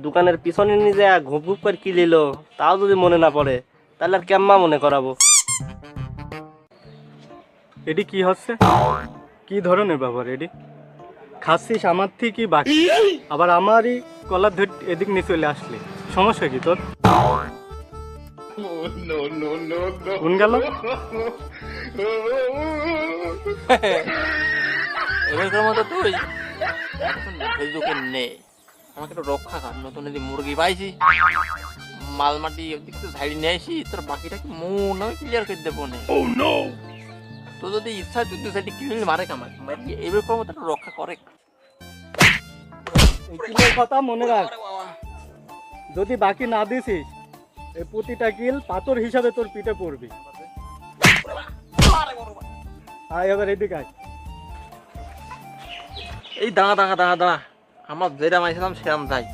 দোকানের পিছনে নিয়ে যা ঘুপ ঘুপ করে কি নিল তাও যদি মনে না পড়ে তাহলে আর কেম্মা মনে করাবো। এটি কি হচ্ছে? কি ধরনের ব্যাপার এটি? খাচ্ছিস আমার থেকে কি বাকি, আবার আমারই কলার ধরে এদিক নিয়ে চলে আসলে সমস্যা কি তোর? কোন গেল? এবারকার মতো তুই ফেসবুকে নে, আমাকে একটু রক্ষা কর। নতুন এদিকে মুরগি পাইছি, মাল মাটি ওদিক থেকে ঝাড়ি নিয়ে আসি, তোর বাকিটা কি মন আমি ক্লিয়ার করে দেবো না। তো যদি ইচ্ছা তুই দু সাইডে কিনে মারে কামাই এবারকার মতো একটু রক্ষা করে। এই কিলের কথা মনে রাখ, যদি বাকি না দিছিস এই প্রতিটা কিল পাথর হিসাবে তোর পিঠে পড়বি। আয় এবার এদিকে আয়। এই দাঁড়া দাঁড়া দাঁড়া দাঁড়া, আমার যেরাম আইছিলাম সেরাম যাই।